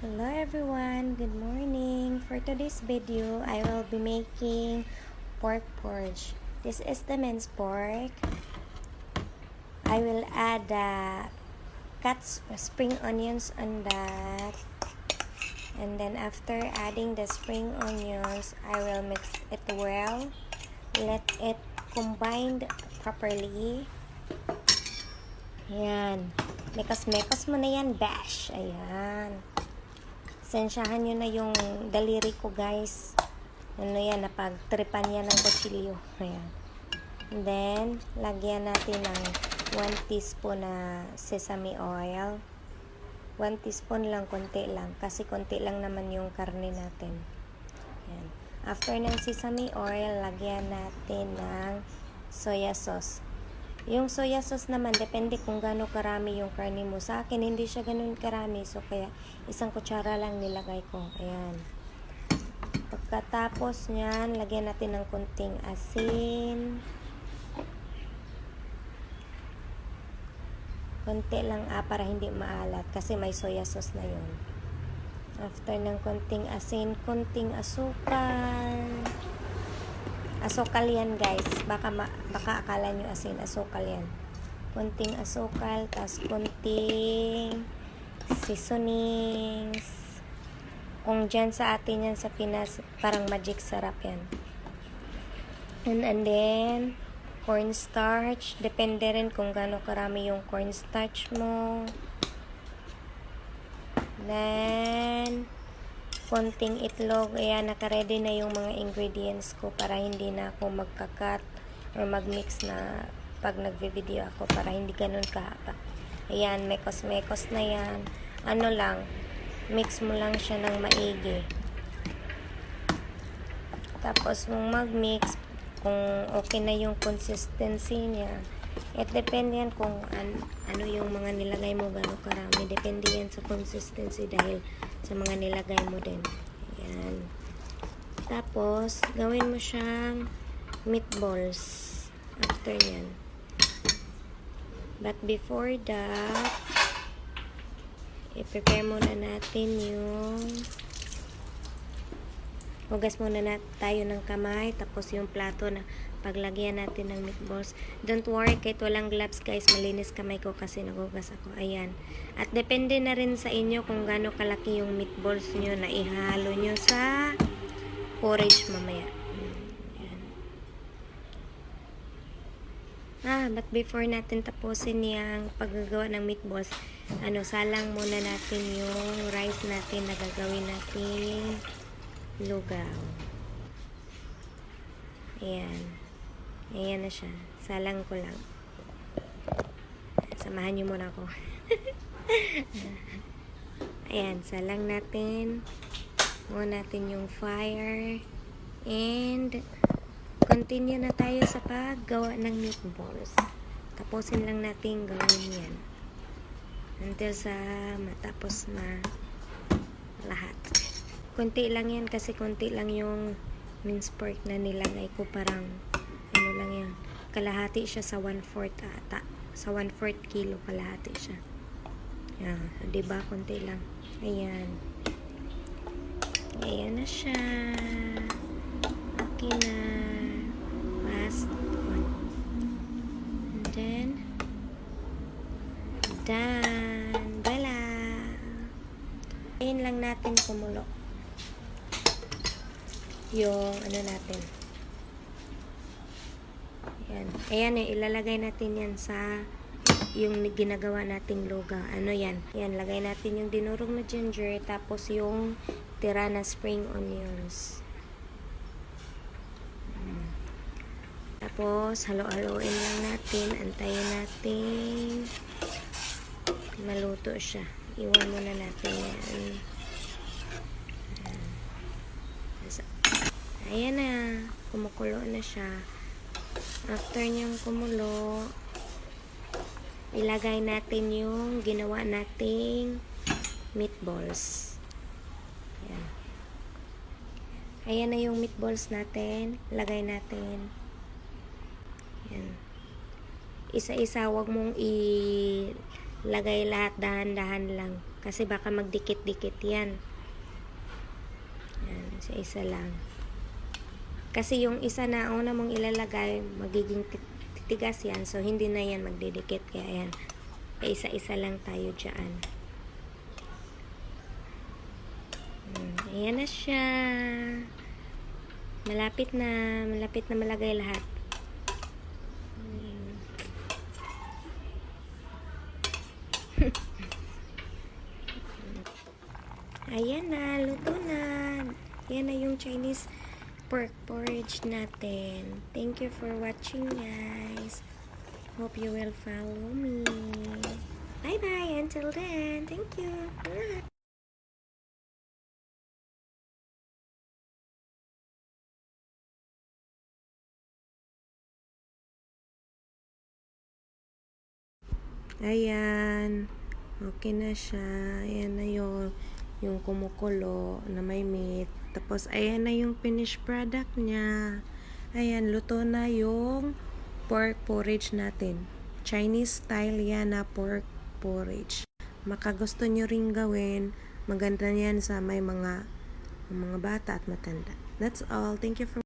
Hello everyone, good morning. For today's video, I will be making pork porridge. This is the minced pork. I will add cut spring onions on that. And then after adding the spring onions, I will mix it well. Let it combine properly. Ayan. Mekas-mekas mo na yan, bash. Ayan. Sensyahan nyo na yung daliri ko, guys. Ano yan, napagtripan yan ng kutsilyo. Ayan. And then, lagyan natin ng 1 teaspoon na sesame oil. 1 teaspoon lang, konti lang. Kasi konti lang naman yung karne natin. Ayan. After ng sesame oil, lagyan natin ng soya sauce. Yung soya sauce naman, depende kung gaano karami yung karne mo. Sa akin, hindi siya ganun karami. So, kaya isang kutsara lang nilagay ko. Ayan. Pagkatapos nyan, lagyan natin ng kunting asin. Kunti lang para hindi maalat. Kasi may soya sauce na yun. After ng kunting asin, kunting asukal. Asukal yan, guys. Baka akala nyo asin. Asukal yan. Kunting asukal. Tapos kunting seasonings. Kung dyan sa atin yan sa Pinas, parang magic sarap yan. And then, cornstarch. Depende rin kung gaano karami yung cornstarch mo. Then, konting itlog. Ayan, naka-ready na yung mga ingredients ko para hindi na ako magkakat or mag-mix na pag nagve-video ako, para hindi ganun kahaba. Ayan, mekos-mekos na yan. Ano lang, mix mo lang siya ng maigi. Tapos, nung mag-mix, kung okay na yung consistency niya, it depende yan kung ano yung mga nilagay mo, gano'ng karami. Depende yan sa consistency dahil sa mga nilagay mo din. Ayan. Tapos, gawin mo siyang meatballs after yan. But before that, i-prepare muna natin yung hugas muna tayo ng kamay, tapos yung plato na paglagyan natin ng meatballs. Don't worry, kahit walang gloves, guys, malinis kamay ko kasi nagugas ako. Ayan. At depende na rin sa inyo kung gaano kalaki yung meatballs nyo na ihalo nyo sa porridge mamaya. Ayan. But before natin tapusin yung paggagawa ng meatballs, salang muna natin yung rice natin na gagawin natin lugaw. Ayan. Ayan na siya. Salang ko lang. Samahan niyo muna ako. Ayan. Salang natin. Muna natin yung fire. And continue na tayo sa paggawa ng meatballs. Tapusin lang natin gawin yan. Until sa matapos na lahat. Konti lang yan kasi konti lang yung minced pork na nilagay ko, parang ano lang yan, kalahati siya sa 1/4 ata, sa 1/4 kilo kalahati siya. Yan, diba, konti lang. Ayan, ayan na siya. Okay na. Last one. And then done. Voila. Ayan lang natin kumulo yung natin. Ayan. Ayan ilalagay natin yan sa yung ginagawa nating lugaw. Yan. Ayan, lagay natin yung dinurog na ginger, tapos yung tira na spring onions. Tapos, halo-haloin lang natin. Antayin natin maluto siya. Iwan muna natin yan. Ayan na, kumukulo na siya. After niyang kumulo, ilagay natin yung ginawa nating meatballs. Ayan. Ayan na yung meatballs natin. Lagay natin. Ayan. Isa-isa, wag mong ilagay lahat, dahan-dahan lang. Kasi baka magdikit-dikit yan. Yan, isa lang. Kasi yung isa na una mong ilalagay, magiging titigas yan. So, hindi na yan magdidikit. Kaya yan, isa-isa lang tayo dyan. Ayan na siya. Malapit na malagay lahat. Ayan na, luto na. Yan na yung Chinese pork porridge natin. Thank you for watching, guys. Hope you will follow me. Bye-bye. Until then, thank you. Ayan. Okay na siya. Ayan na yung kumukulo na may meat. Tapos, ayan na yung finished product niya. Ayan, luto na yung pork porridge natin. Chinese style yan na pork porridge. Makagusto nyo ring gawin. Maganda yan sa may mga bata at matanda. That's all. Thank you for